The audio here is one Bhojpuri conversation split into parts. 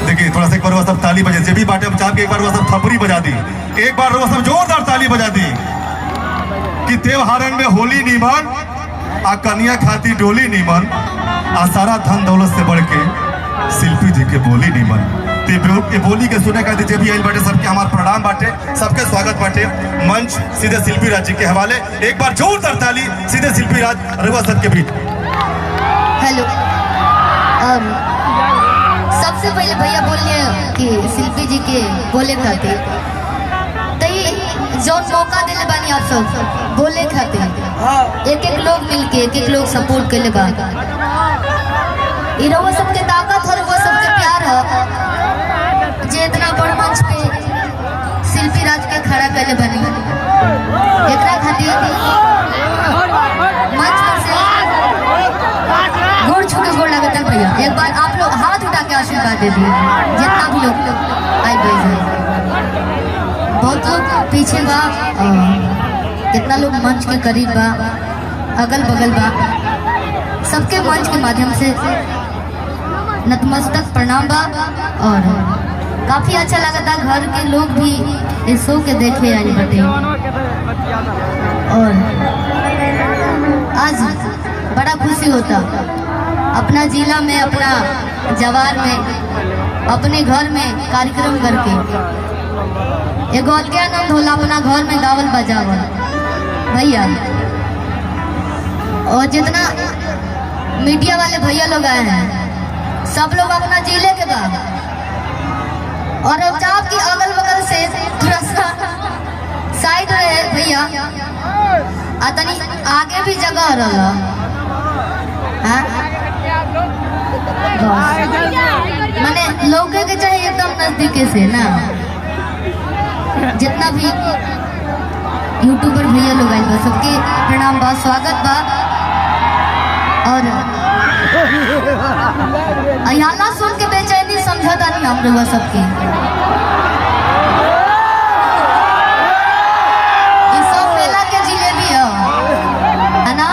देखिए थोड़ा सा एक बार वो सब ताली बजे, जब भी बाटे चाह के एक बार वो सब थपड़ी बजा दी, एक बार वो सब जोरदार ताली बजा दी कि त्योहारन में होली नीमन आ कन्या खाती डोली नीमन आ सारा धन दौलत से बढ़ के शिल्पी जी के बोली नीमन। तो बोली के सुने का जे भी आइल बाटे सबके हमार प्रणाम बाटे, सबके स्वागत बाटे। मंच सीधे शिल्पी राज जी के हवाले, एक बार जोरदार ताली सीधे शिल्पी राज रघुआ सबके बीच। हेलो, सबसे पहले भैया बोलिए कि शिल्पी जी के बोले खातिर जो मौका दिले बानी आप सब बोले खातिर, एक एक लोग मिलके एक एक लोग सपोर्ट के बा, वो सबके ताकत और वो सबके प्यार है जे इतना बड़ मंच पे शिल्पी राज के खड़ा कर बनी। एकरा खातिर मंच पर से गोड़ छू के गोड़ लगता भैया, एक बार आप लोग हाथ उठा के आशीर्वाद दे दिए जितना भी लोग आई गए। बहुत लोग पीछे बा, कितना लोग मंच के करीब बा, अगल बगल बा, सबके मंच के माध्यम से नतमस्तक प्रणाम बा। और काफी अच्छा लगा था, घर के लोग भी इस शो के देखे आई बटे। और आज बड़ा खुशी होता अपना जिला में, अपना जवार में, अपने घर में कार्यक्रम करके एगो अलगे आनंद होला अपना घर में गावल बजावल भैया। और जितना मीडिया वाले भैया लोग आए हैं सब लोग अपना जिले के बाद और अब की अगल बगल से थोड़ा सा साइड रहे भैया, तनी आगे भी जगह रहा। माने लोग के चाहिए एकदम नजदीके से ना, जितना भी यूट्यूबर भैया लोग आए बा सबके प्रणाम बा, स्वागत बा। और अयाला सुन के बेचैनी समझौता नहीं हम लोग सबके मेला के जिलेबी है ना,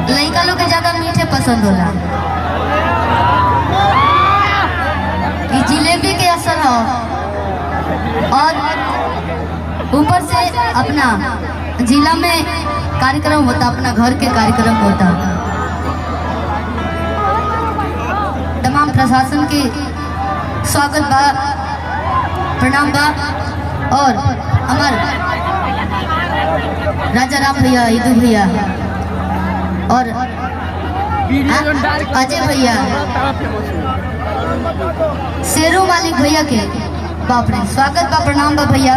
लड़का लोग के ज्यादा मीठे पसंद होला, जिलेबी के असर हो। और ऊपर से अपना जिला में कार्यक्रम होता, अपना घर के कार्यक्रम होता, तमाम प्रशासन के स्वागत बा, प्रणाम बा। और हमार राजा राम भैया, ईदू भैया और अजय भैया, शेरू मालिक भैया के बाप रे स्वागत बा, प्रणाम बा भैया।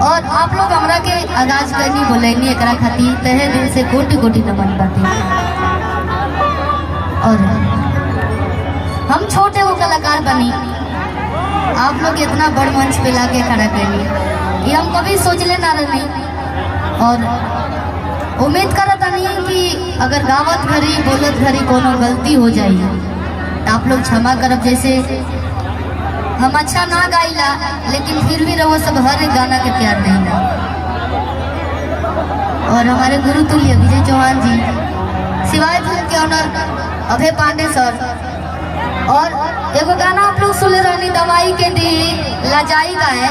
और आप लोग हमरा के आगाज करनी बोलैनी एकरा खातिर तहे दिल से कोटि कोटि नमन बाटे। और हम छोटे वो कलाकार बनी, आप लोग इतना बड़ मंच पे लाके खड़ा करनी ये हम कभी सोचले ना रही। और उम्मीद करता नहीं कि अगर गावत घरी बोलत घरी कोनो गलती हो जाए तो आप लोग क्षमा करब। जैसे हम अच्छा ना गाइला लेकिन फिर भी रहो सब हर एक गाना के प्यार नहीं ना। और हमारे गुरु तुल्य विजय चौहान जी, सिवाय फिल्म के ऑनर अभय पांडे सर, और एगो गाना आप लोग सुन रही दवाई के दी लाजाई का है,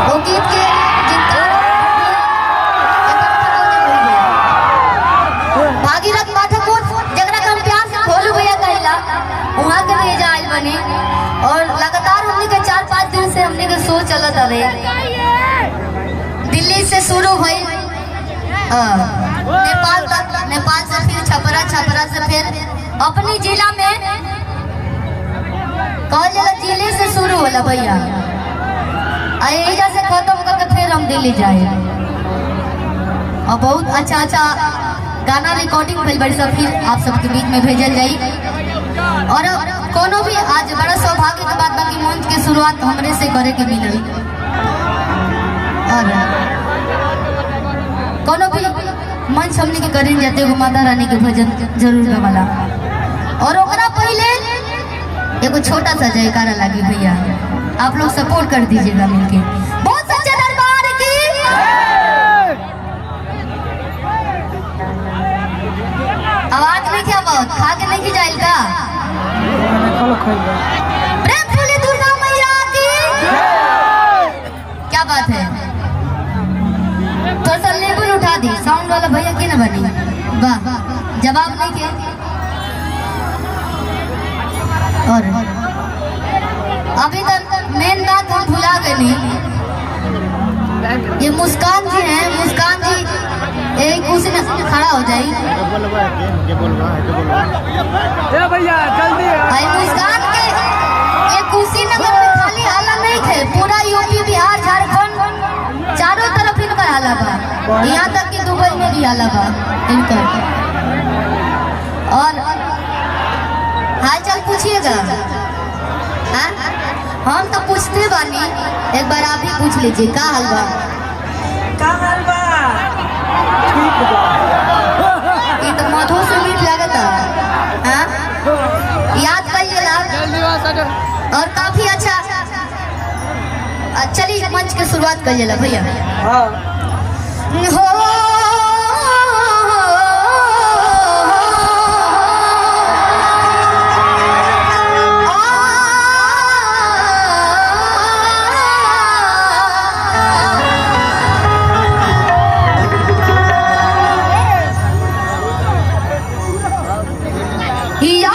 वो गीत के भागीरथ पाठक जगरा हम प्यार से खोलू भैया कहला वहाँ के भेजा आयल बनी। और लगातार हमने के 4-5 दिन से हमने के शो चलत रहे, दिल्ली से शुरू हुई नेपाल तक, नेपाल से फिर छपरा, छपरा से फिर अपनी जिला में कहल जिले से शुरू होला भैया, एजा से खत्म करके फिर हम दिल्ली जाए। और बहुत अच्छा अच्छा गाना रिकॉर्डिंग भइल बड़ी सब फिर आप सबके बीच में भेजल जाई। और कोनो भी आज बड़ा सौभाग्य के बात बाकी मंच की शुरुआत हमरे से करे के मिलल। और कोनो भी मंच हमने के करें जाते हो माता रानी के भजन जरूर गवाला। और ओकरा पहले एगो छोटा सा जयकारा लगी भैया, आप लोग सपोर्ट कर दीजिएगा मिलके। बहुत सच्चे दरबार की आवाज प्रेम फूली दुर्गा मैया की क्या बात है। थोड़ा सा लेवल उठा दी साउंड वाला भैया की ना बनी। वाह जवाब नहीं के। और अभी तक मेन बात हम भुला गए नहीं। ये मुस्कान जी हैं, मुस्कान जी एक कुर्सी में खड़ा हो जाए भैया जल्दी। मुस्कान के ये कुर्सी नगर में खाली हाला नहीं थे, पूरा यूपी बिहार झारखंड चारों तरफ इनका हाला बा, यहाँ तक कि दुबई में भी हाला बा इनका। और हाल चाल पूछिएगा। हाँ हम तो पूछते बानी, एक बार आप ही पूछ लीजिए का हाल बा। ये तो मधु से मीठ लगता है। याद करिएगा और काफी अच्छा। चलिए मंच की शुरुआत करिएगा भैया। हो या